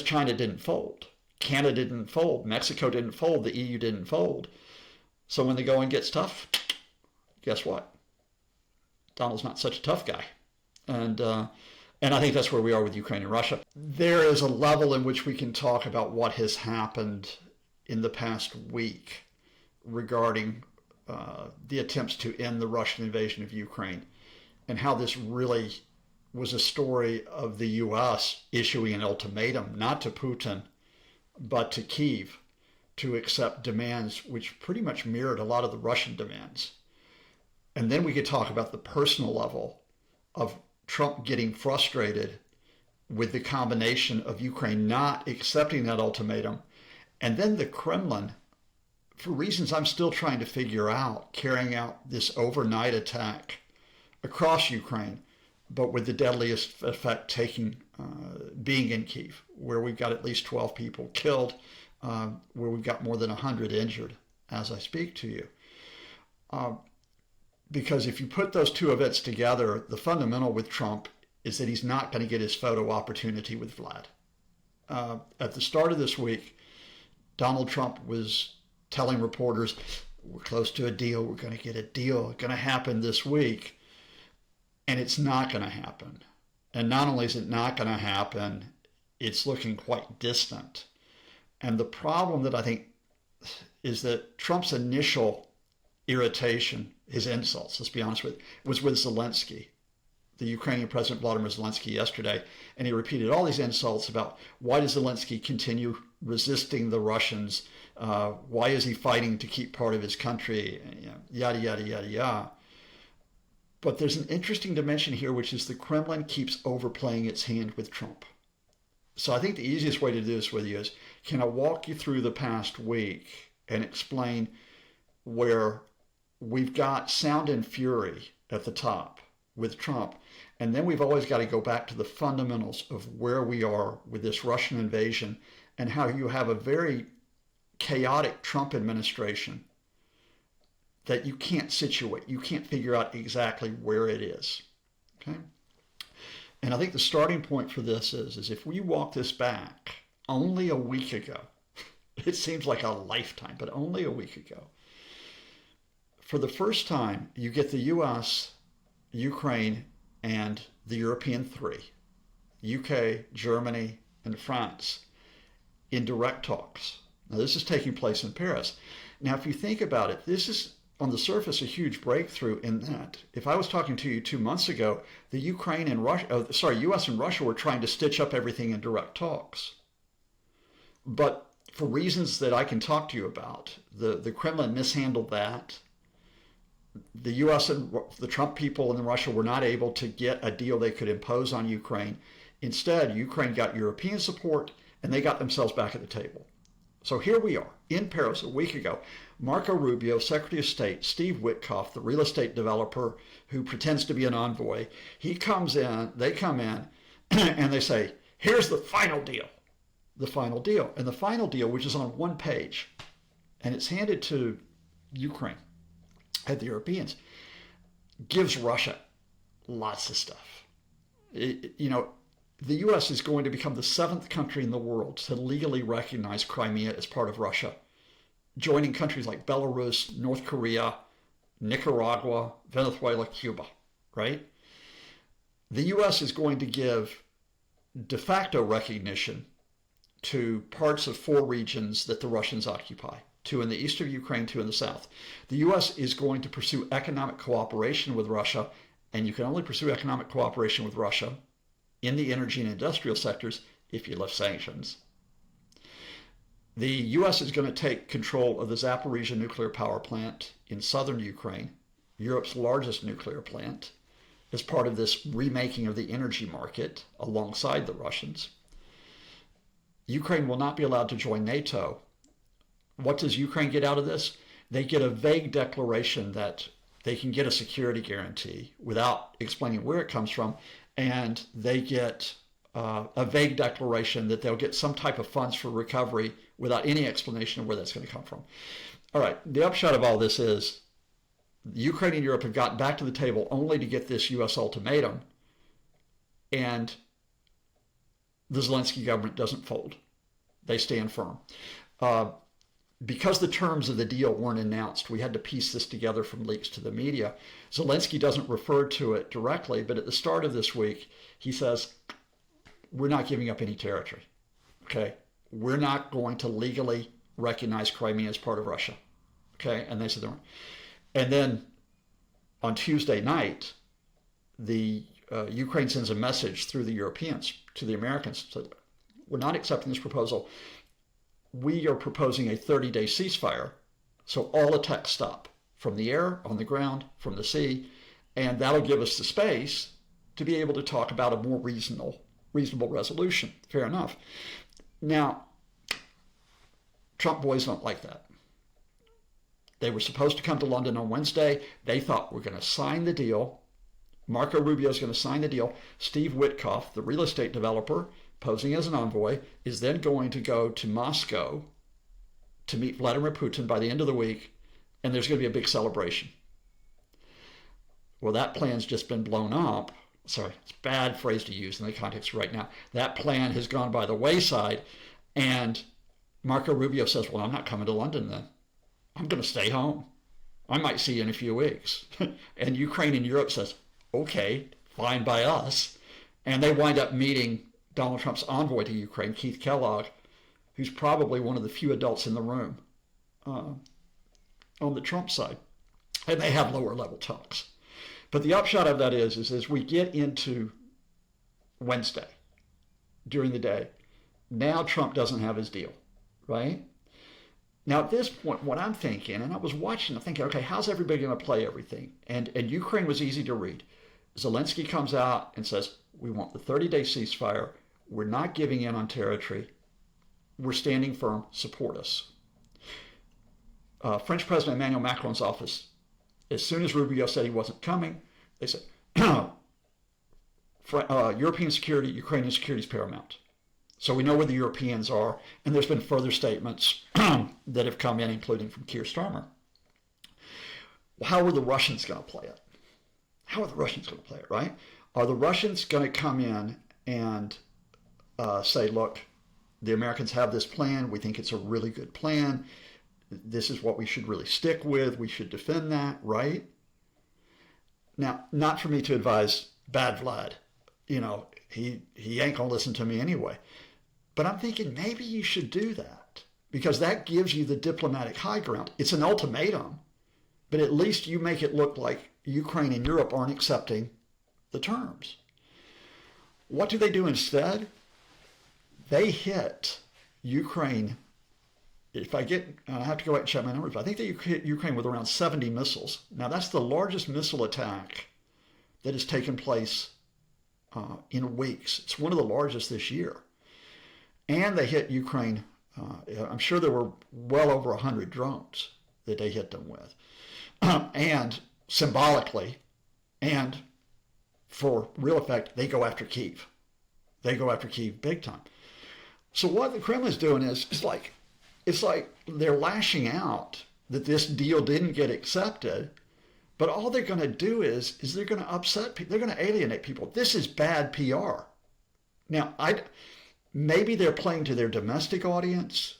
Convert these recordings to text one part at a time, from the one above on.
China didn't fold. Canada didn't fold. Mexico didn't fold. The EU didn't fold. So when the going gets tough, guess what? Donald's not such a tough guy. And I think that's where we are with Ukraine and Russia. There is a level in which we can talk about what has happened in the past week regarding the attempts to end the Russian invasion of Ukraine, and how this really was a story of the U.S. issuing an ultimatum, not to Putin, but to Kyiv, to accept demands which pretty much mirrored a lot of the Russian demands. And then we could talk about the personal level of Trump getting frustrated with the combination of Ukraine not accepting that ultimatum, and then the Kremlin, for reasons I'm still trying to figure out, carrying out this overnight attack across Ukraine, but with the deadliest effect being in Kyiv, where we've got at least 12 people killed, where we've got more than 100 injured as I speak to you. Because if you put those two events together, the fundamental with Trump is that he's not going to get his photo opportunity with Vlad. At the start of this week, Donald Trump was telling reporters, we're close to a deal, we're going to get a deal, it's going to happen this week. And it's not going to happen. And not only is it not going to happen, it's looking quite distant. And the problem that I think is that Trump's initial irritation, his insults, let's be honest with, was with Zelensky, the Ukrainian President Vladimir Zelensky yesterday. And he repeated all these insults about why does Zelensky continue resisting the Russians? Why is he fighting to keep part of his country? Yada, yada, yada, yada. But there's an interesting dimension here, which is the Kremlin keeps overplaying its hand with Trump. So I think the easiest way to do this with you is, can I walk you through the past week and explain where we've got sound and fury at the top with Trump, and then we've always got to go back to the fundamentals of where we are with this Russian invasion and how you have a very chaotic Trump administration that you can't situate. You can't figure out exactly where it is. Okay? And I think the starting point for this is if we walk this back only a week ago, it seems like a lifetime, but only a week ago, for the first time, you get the US, Ukraine, and the European three, UK, Germany, and France, in direct talks. Now, this is taking place in Paris. Now, if you think about it, this is on the surface a huge breakthrough in that if I was talking to you 2 months ago, the US and Russia were trying to stitch up everything in direct talks. But for reasons that I can talk to you about, the Kremlin mishandled that. The US and the Trump people in Russia were not able to get a deal they could impose on Ukraine. Instead, Ukraine got European support and they got themselves back at the table. So here we are in Paris a week ago. Marco Rubio, Secretary of State, Steve Witkoff, the real estate developer who pretends to be an envoy, they come in and they say, here's the final deal. The final deal. And the final deal, which is on one page, and it's handed to Ukraine and the Europeans, gives Russia lots of stuff. The U.S. is going to become the 7th country in the world to legally recognize Crimea as part of Russia, joining countries like Belarus, North Korea, Nicaragua, Venezuela, Cuba, right? The U.S. is going to give de facto recognition to parts of 4 regions that the Russians occupy, 2 in the east of Ukraine, 2 in the south. The U.S. is going to pursue economic cooperation with Russia, and you can only pursue economic cooperation with Russia in the energy and industrial sectors if you lift sanctions. The U.S. is going to take control of the Zaporizhzhia nuclear power plant in southern Ukraine, Europe's largest nuclear plant, as part of this remaking of the energy market alongside the Russians. Ukraine will not be allowed to join NATO. What does Ukraine get out of this? They get a vague declaration that they can get a security guarantee without explaining where it comes from, and they get a vague declaration that they'll get some type of funds for recovery without any explanation of where that's going to come from. All right, the upshot of all this is Ukraine and Europe have gotten back to the table only to get this U.S. ultimatum, and the Zelensky government doesn't fold. They stand firm. Uh, because the terms of the deal weren't announced, we had to piece this together from leaks to the media. Zelensky doesn't refer to it directly, but at the start of this week, he says, we're not giving up any territory. Okay? We're not going to legally recognize Crimea as part of Russia. Okay? And they said they weren't. And then on Tuesday night, the Ukraine sends a message through the Europeans to the Americans. Said, we're not accepting this proposal. We are proposing a 30-day ceasefire, so all attacks stop from the air, on the ground, from the sea, and that'll give us the space to be able to talk about a more reasonable resolution. Fair enough. Now, Trump boys don't like that. They were supposed to come to London on Wednesday. They thought we're going to sign the deal. Marco Rubio is going to sign the deal. Steve Witkoff, the real estate developer, posing as an envoy, is then going to go to Moscow to meet Vladimir Putin by the end of the week, and there's going to be a big celebration. Well, that plan's just been blown up. Sorry, it's a bad phrase to use in the context right now. That plan has gone by the wayside, and Marco Rubio says, well, I'm not coming to London then. I'm going to stay home. I might see you in a few weeks. And Ukraine and Europe says, okay, fine by us. And they wind up meeting Donald Trump's envoy to Ukraine, Keith Kellogg, who's probably one of the few adults in the room on the Trump side. And they have lower level talks. But the upshot of that is as we get into Wednesday during the day, now Trump doesn't have his deal, right? Now, at this point, what I'm thinking, and I was watching, I'm thinking, okay, how's everybody going to play everything? And Ukraine was easy to read. Zelensky comes out and says, we want the 30-day ceasefire. We're not giving in on territory. We're standing firm. Support us. French President Emmanuel Macron's office, as soon as Rubio said he wasn't coming, they said, European security, Ukrainian security is paramount. So we know where the Europeans are, and there's been further statements that have come in, including from Keir Starmer. Well, how are the Russians going to play it? How are the Russians going to play it, right? Are the Russians going to come in and say, look, the Americans have this plan. We think it's a really good plan. This is what we should really stick with. We should defend that, right? Now, not for me to advise bad Vlad. You know, he ain't going to listen to me anyway. But I'm thinking maybe you should do that because that gives you the diplomatic high ground. It's an ultimatum, but at least you make it look like Ukraine and Europe aren't accepting the terms. What do they do instead? They hit Ukraine. If I have to go back and check my numbers, but I think they hit Ukraine with around 70 missiles. Now, that's the largest missile attack that has taken place in weeks. It's one of the largest this year. And they hit Ukraine. I'm sure there were well over 100 drones that they hit them with. And symbolically, and for real effect, they go after Kyiv. They go after Kyiv big time. So what the Kremlin's doing is it's like they're lashing out that this deal didn't get accepted, but all they're going to do is they're going to upset people. They're going to alienate people. This is bad PR. Now, maybe they're playing to their domestic audience.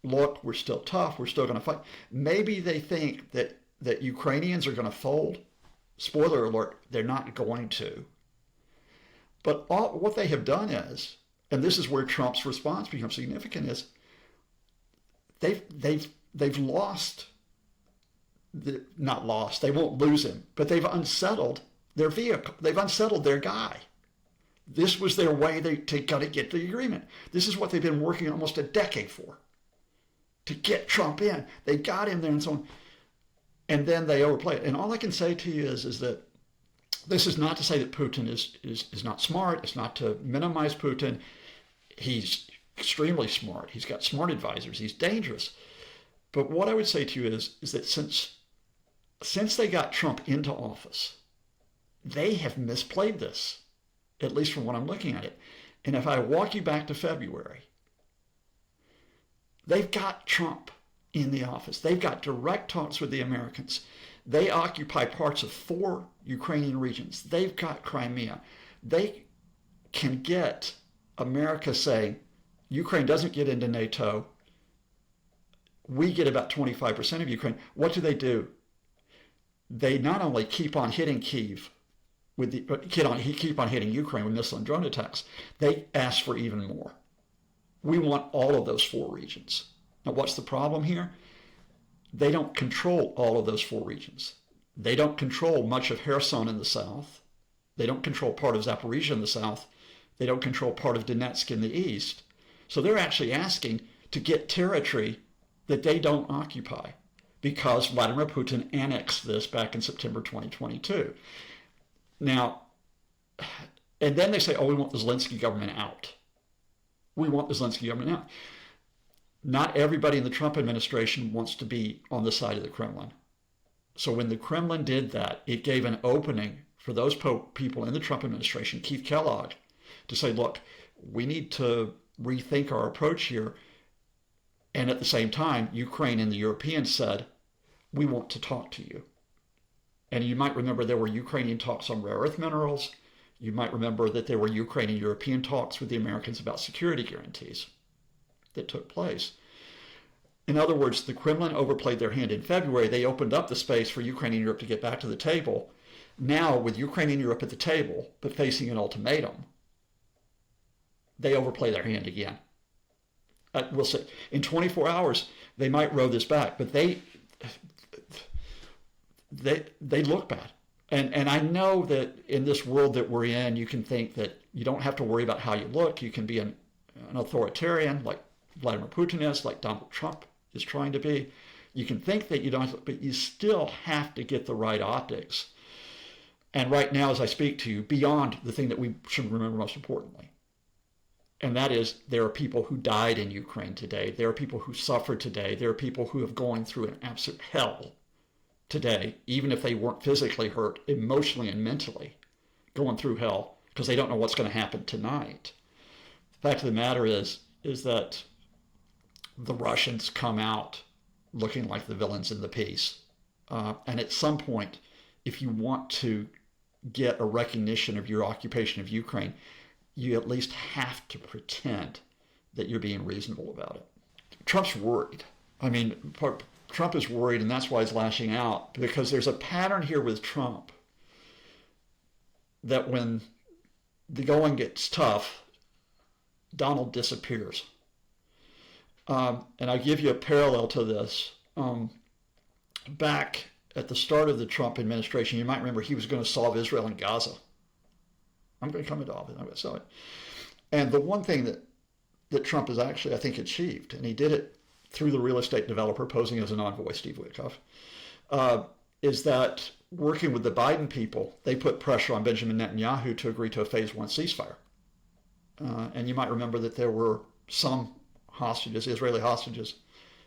Look, we're still tough. We're still going to fight. Maybe they think that Ukrainians are going to fold. Spoiler alert, they're not going to. But what they have done is, and this is where Trump's response becomes significant, is they've lost. Not lost. They won't lose him, but they've unsettled their vehicle. They've unsettled their guy. This was their way to get the agreement. This is what they've been working almost a decade for, to get Trump in. They got him there and so on. And then they overplay it. And all I can say to you is that this is not to say that Putin is not smart. It's not to minimize Putin. He's extremely smart. He's got smart advisors. He's dangerous. But what I would say to you is that since they got Trump into office, they have misplayed this, at least from what I'm looking at it. And if I walk you back to February, they've got Trump in the office. They've got direct talks with the Americans. They occupy parts of 4 Ukrainian regions. They've got Crimea. They can get America saying, Ukraine doesn't get into NATO. We get about 25% of Ukraine. What do? They not only keep on hitting Kyiv keep on hitting Ukraine with missile and drone attacks, they ask for even more. We want all of those four regions. Now, what's the problem here? They don't control all of those four regions. They don't control much of Kherson in the south. They don't control part of Zaporizhia in the south. They don't control part of Donetsk in the east. So they're actually asking to get territory that they don't occupy because Vladimir Putin annexed this back in September 2022. Now, and then they say, oh, we want the Zelensky government out. We want the Zelensky government out. Not everybody in the Trump administration wants to be on the side of the Kremlin. So when the Kremlin did that, it gave an opening for those people in the Trump administration, Keith Kellogg, to say, look, we need to rethink our approach here. And at the same time, Ukraine and the Europeans said, we want to talk to you. And you might remember there were Ukrainian talks on rare earth minerals. You might remember that there were Ukrainian European talks with the Americans about security guarantees that took place. In other words, the Kremlin overplayed their hand in February. They opened up the space for Ukraine and Europe to get back to the table. Now, with Ukraine and Europe at the table, but facing an ultimatum, they overplay their hand again. We'll see. In 24 hours, they might row this back, but they look bad. And I know that in this world that we're in, you can think that you don't have to worry about how you look. You can be an authoritarian like Vladimir Putin is, like Donald Trump is trying to be. You can think that you don't, but you still have to get the right optics. And right now, as I speak to you, beyond the thing that we should remember most importantly, and that is there are people who died in Ukraine today. There are people who suffered today. There are people who have gone through an absolute hell today, even if they weren't physically hurt, emotionally and mentally going through hell because they don't know what's going to happen tonight. The fact of the matter is that the Russians come out looking like the villains in the piece. And at some point, if you want to get a recognition of your occupation of Ukraine, you at least have to pretend that you're being reasonable about it. Trump's worried. I mean, Trump is worried, and that's why he's lashing out, because there's a pattern here with Trump that when the going gets tough, Donald disappears. And I'll give you a parallel to this. Back at the start of the Trump administration, you might remember he was going to solve Israel and Gaza. I'm going to come into office. I'm going to solve it. And the one thing that Trump has actually, I think, achieved, and he did it through the real estate developer posing as an envoy, Steve Witkoff, is that working with the Biden people, they put pressure on Benjamin Netanyahu to agree to a phase one ceasefire. And you might remember that there were some hostages, Israeli hostages,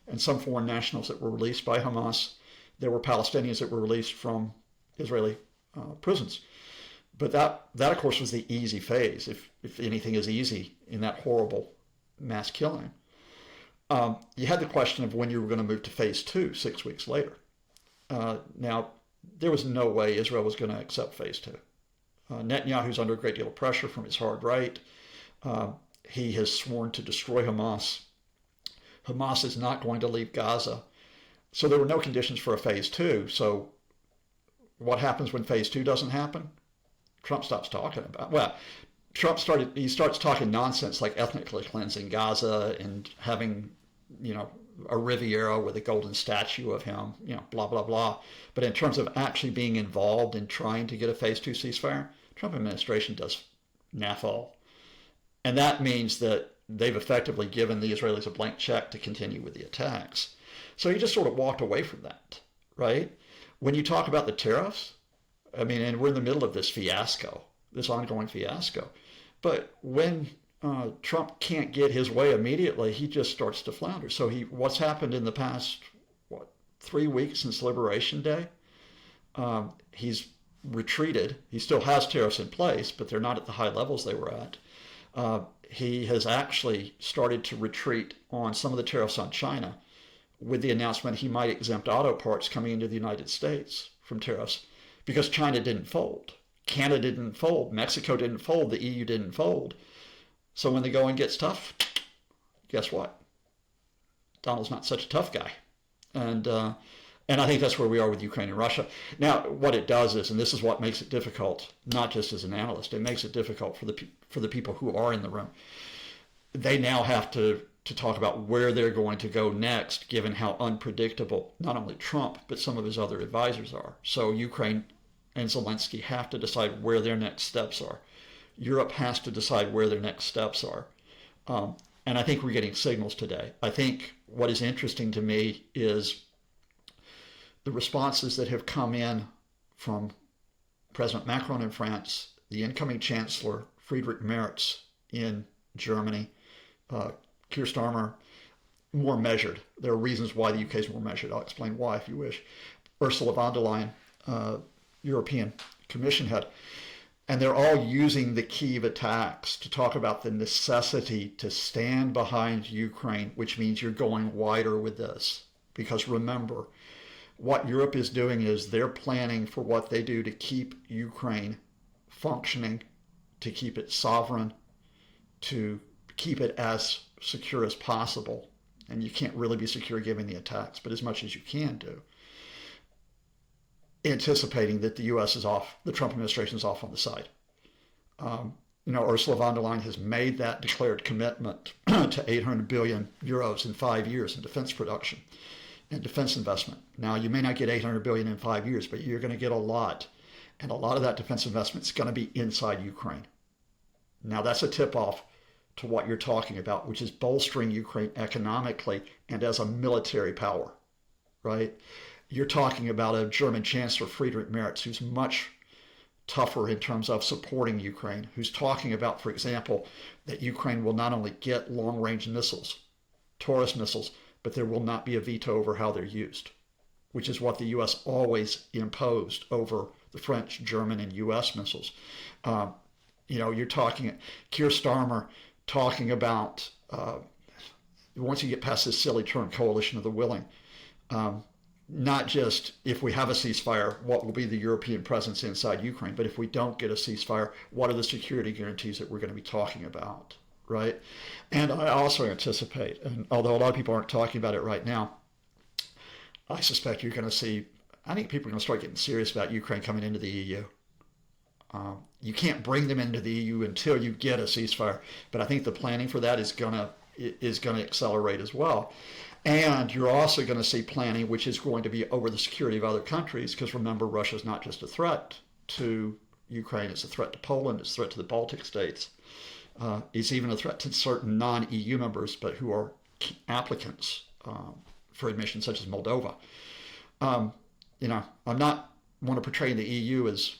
and some foreign nationals that were released by Hamas. There were Palestinians that were released from Israeli prisons. But that, of course, was the easy phase, if anything is easy in that horrible mass killing. You had the question of when you were going to move to phase two 6 weeks later. Now, there was no way Israel was going to accept phase two. Netanyahu's under a great deal of pressure from his hard right. He has sworn to destroy Hamas. Hamas is not going to leave Gaza. So there were no conditions for a phase two. So what happens when phase two doesn't happen? Trump stops talking about, well, he starts talking nonsense like ethnically cleansing Gaza and having, a Riviera with a golden statue of him, blah, blah, blah. But in terms of actually being involved in trying to get a phase two ceasefire, Trump administration does naff all. And that means that they've effectively given the Israelis a blank check to continue with the attacks. So he just sort of walked away from that, right? When you talk about the tariffs, and we're in the middle of this fiasco, this ongoing fiasco. But when Trump can't get his way immediately, he just starts to flounder. So what's happened in the past, 3 weeks since Liberation Day? He's retreated. He still has tariffs in place, but they're not at the high levels they were at. He has actually started to retreat on some of the tariffs on China with the announcement he might exempt auto parts coming into the United States from tariffs because China didn't fold. Canada didn't fold. Mexico didn't fold. The EU didn't fold. So when the going gets tough, guess what? Donald's not such a tough guy. And I think that's where we are with Ukraine and Russia. Now, what it does is, and this is what makes it difficult, not just as an analyst, it makes it difficult for the people who are in the room. They now have to talk about where they're going to go next, given how unpredictable not only Trump, but some of his other advisors are. So Ukraine and Zelensky have to decide where their next steps are. Europe has to decide where their next steps are. And I think we're getting signals today. I think what is interesting to me is the responses that have come in from President Macron in France, the incoming Chancellor Friedrich Merz in Germany, Keir Starmer, more measured. There are reasons why the UK is more measured. I'll explain why if you wish. Ursula von der Leyen, European Commission head. And they're all using the Kyiv attacks to talk about the necessity to stand behind Ukraine, which means you're going wider with this. Because remember, what Europe is doing is they're planning for what they do to keep Ukraine functioning, to keep it sovereign, to keep it as secure as possible. And you can't really be secure given the attacks, but as much as you can do. Anticipating that the U.S. is off, the Trump administration is off on the side. Ursula von der Leyen has made that declared commitment to 800 billion euros in 5 years in defense production and defense investment. Now, you may not get 800 billion in 5 years, but you're going to get a lot. And a lot of that defense investment is going to be inside Ukraine. Now, that's a tip-off to what you're talking about, which is bolstering Ukraine economically and as a military power, right? You're talking about a German Chancellor, Friedrich Merz, who's much tougher in terms of supporting Ukraine, who's talking about, for example, that Ukraine will not only get long-range missiles, Taurus missiles, but there will not be a veto over how they're used, which is what the U.S. always imposed over the French, German, and U.S. missiles. You're talking, Keir Starmer talking about, once you get past this silly term, coalition of the willing, not just if we have a ceasefire, what will be the European presence inside Ukraine, but if we don't get a ceasefire, what are the security guarantees that we're going to be talking about, right? And I also anticipate, and although a lot of people aren't talking about it right now, I suspect you're going to see, I think people are going to start getting serious about Ukraine coming into the EU. You can't bring them into the EU until you get a ceasefire, but I think the planning for that is going to accelerate as well. And you're also going to see planning, which is going to be over the security of other countries, because remember, Russia is not just a threat to Ukraine, it's a threat to Poland, it's a threat to the Baltic states. It's even a threat to certain non-EU members, but who are applicants for admission, such as Moldova. I'm not want to portray the EU as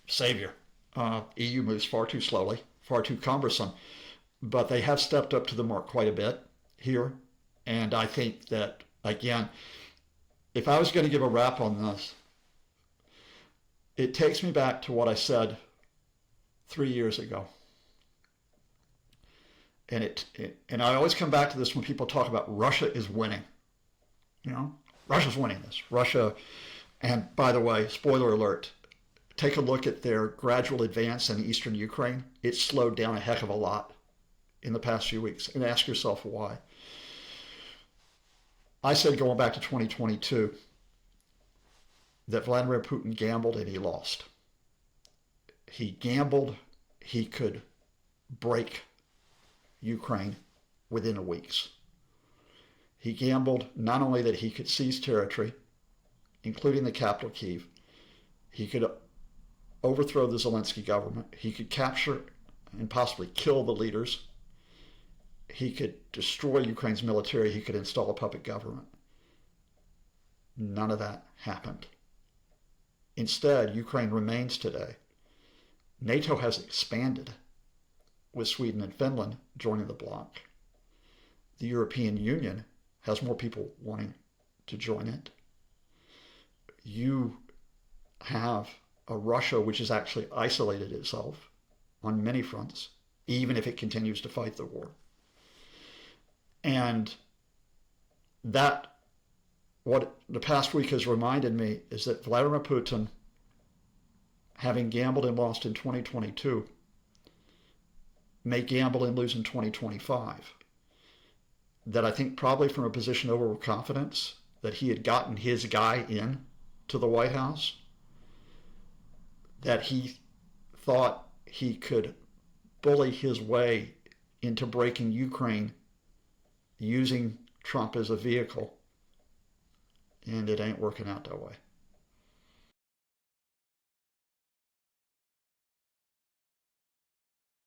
savior. EU moves far too slowly, far too cumbersome, but they have stepped up to the mark quite a bit here. And I think that, again, if I was going to give a wrap on this, it takes me back to what I said 3 years ago. And I always come back to this when people talk about Russia is winning. Russia's winning this. Russia, and by the way, spoiler alert, take a look at their gradual advance in eastern Ukraine. It's slowed down a heck of a lot in the past few weeks. And ask yourself why. I said going back to 2022 that Vladimir Putin gambled and he lost. He gambled he could break Ukraine within weeks. He gambled not only that he could seize territory, including the capital Kyiv, he could overthrow the Zelensky government, he could capture and possibly kill the leaders, he could destroy Ukraine's military, he could install a puppet government. None of that happened. Instead, Ukraine remains today. NATO has expanded, with Sweden and Finland joining the bloc. The European Union has more people wanting to join it. You have a Russia which has actually isolated itself on many fronts, even if it continues to fight the war. And that, what the past week has reminded me, is that Vladimir Putin, having gambled and lost in 2022, may gamble and lose in 2025. That I think probably from a position of overconfidence that he had gotten his guy in to the White House, that he thought he could bully his way into breaking Ukraine using Trump as a vehicle, and it ain't working out that way.